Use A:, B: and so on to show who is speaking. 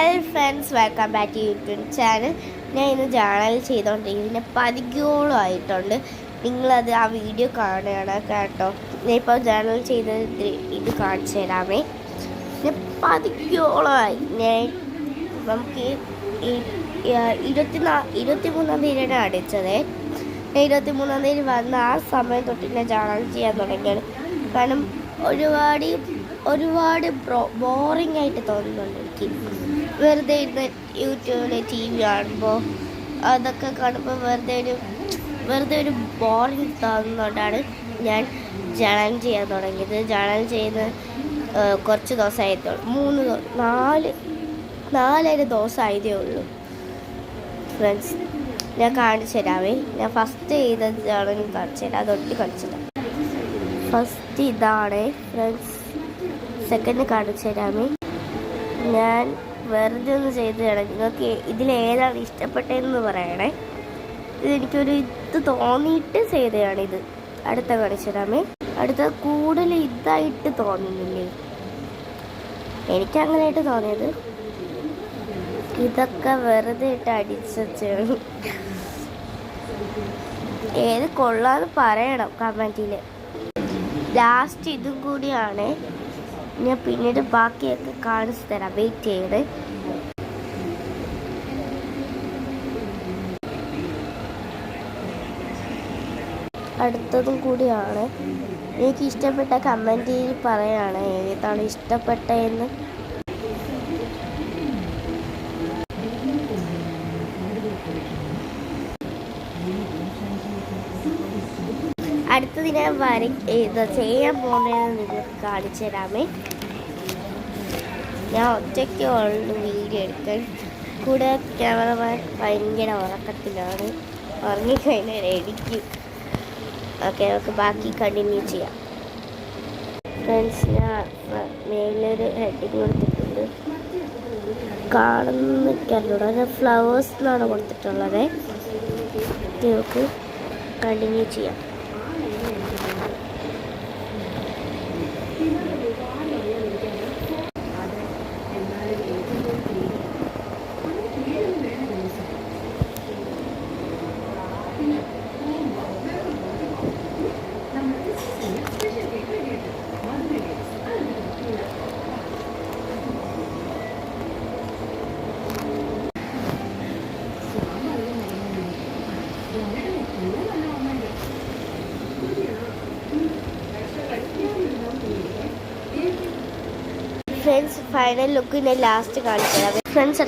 A: Hello friends, welcome back to YouTube channel. ഞാൻ ഇന്ന് journal ചെയ്തുകൊണ്ടിരിക്കുന്നത് പതിക്കോളം ആയിട്ടുണ്ട്. നിങ്ങളത് ആ വീഡിയോ കാണുകയാണ് കേട്ടോ. ഞാൻ ഇപ്പോൾ ജേണൽ ചെയ്തത് ഇത് കാണിച്ചു തരാമേ. ഞാൻ പതിക്കോളമായി. നമുക്ക് 23-ാം തീയതിയാണ് അടിച്ചത്. 23-ാം തീയതി വന്ന ആ സമയം തൊട്ട് ഞാൻ ജേണൽ ചെയ്യാൻ തുടങ്ങിയാണ്. കാരണം ഒരുപാട് ബോറിംഗ് ആയിട്ട് തോന്നുന്നുണ്ട് എനിക്ക്. വെറുതെ ഇരുന്ന് യൂട്യൂബിൽ TV കാണുമ്പോൾ അതൊക്കെ കാണുമ്പോൾ വെറുതെ ഒരു ബോറിംഗ് തോന്നുന്നതുകൊണ്ടാണ് ഞാൻ ജേണൽ ചെയ്യാൻ തുടങ്ങിയത്. ജേണൽ ചെയ്യുന്ന കുറച്ച് ദിവസമായതുള്ളൂ, 4 ദിവസമായതേ ഉള്ളൂ ഫ്രണ്ട്സ്. ഞാൻ കാണിച്ചു തരാമേ. ഞാൻ ഫസ്റ്റ് ചെയ്ത ജേണൽ കാണിച്ചു തരാം, അതൊട്ടി കാണിച്ചില്ല. ഫസ്റ്റ് ഇതാണ് ഫ്രണ്ട്സ്. സെക്കൻഡ് കാണിച്ചു തരാമേ. ഞാൻ വെറുതെ ഒന്ന് ചെയ്തതാണ്. നിങ്ങൾക്ക് ഇതിലേതാണ് ഇഷ്ടപ്പെട്ടതെന്ന് പറയണേ. ഇതെനിക്കൊരു തോന്നിയിട്ട് ചെയ്തതാണിത്. അടുത്ത കാണിച്ചു തരാമേ. അടുത്ത കൂടുതൽ ഇതായിട്ട് തോന്നുന്നില്ലേ? എനിക്കങ്ങനെയായിട്ട് തോന്നിയത്. ഇതൊക്കെ വെറുതെ ഇട്ട് അടിച്ചാണ്. ഏത് കൊള്ളാന്ന് പറയണം കമൻറ്റിൽ. ലാസ്റ്റ് ഇതും കൂടിയാണ്. ഞാൻ പിന്നീട് ബാക്കിയൊക്കെ കാണിച്ചു തരാം, വെയിറ്റ് ചെയ്ത്. അടുത്തതും കൂടിയാണ്. എനിക്ക് ഇഷ്ടപ്പെട്ട കമൻറ്റിൽ പറയാണ് ഏതാണ് ഇഷ്ടപ്പെട്ടതെന്ന്. അടുത്തത് ഞാൻ ഇത് ചെയ്യാൻ പോകുന്നതെന്ന് നിങ്ങൾക്ക് കാണിച്ചു തരാമേ. ഞാൻ ഒറ്റയ്ക്ക് ഉള്ള വീഡിയോ എടുക്കാൻ. കൂടെ ക്യാമറമാൻ ഭയങ്കര ഉറക്കത്തിലാണ്, ഉറങ്ങിക്കഴിഞ്ഞാൽ എഡിക്കും. ഓക്കെ, നമുക്ക് ബാക്കി കണ്ടിന്യൂ ചെയ്യാം ഫ്രണ്ട്സ്. ഞാൻ മേലൊരു ഹെഡിങ് കൊടുത്തിട്ടുണ്ട്, കാണുന്നില്ല. ഞാൻ ഫ്ലവേഴ്സ് എന്നാണ് കൊടുത്തിട്ടുള്ളത്. നമുക്ക് കണ്ടിന്യൂ ചെയ്യാം. ഫ്രണ്ട്സ്, ഫൈനൽ ലുക്ക് ഞാൻ ലാസ്റ്റ് കാണിച്ചു തരാം ഫ്രണ്ട്സ്.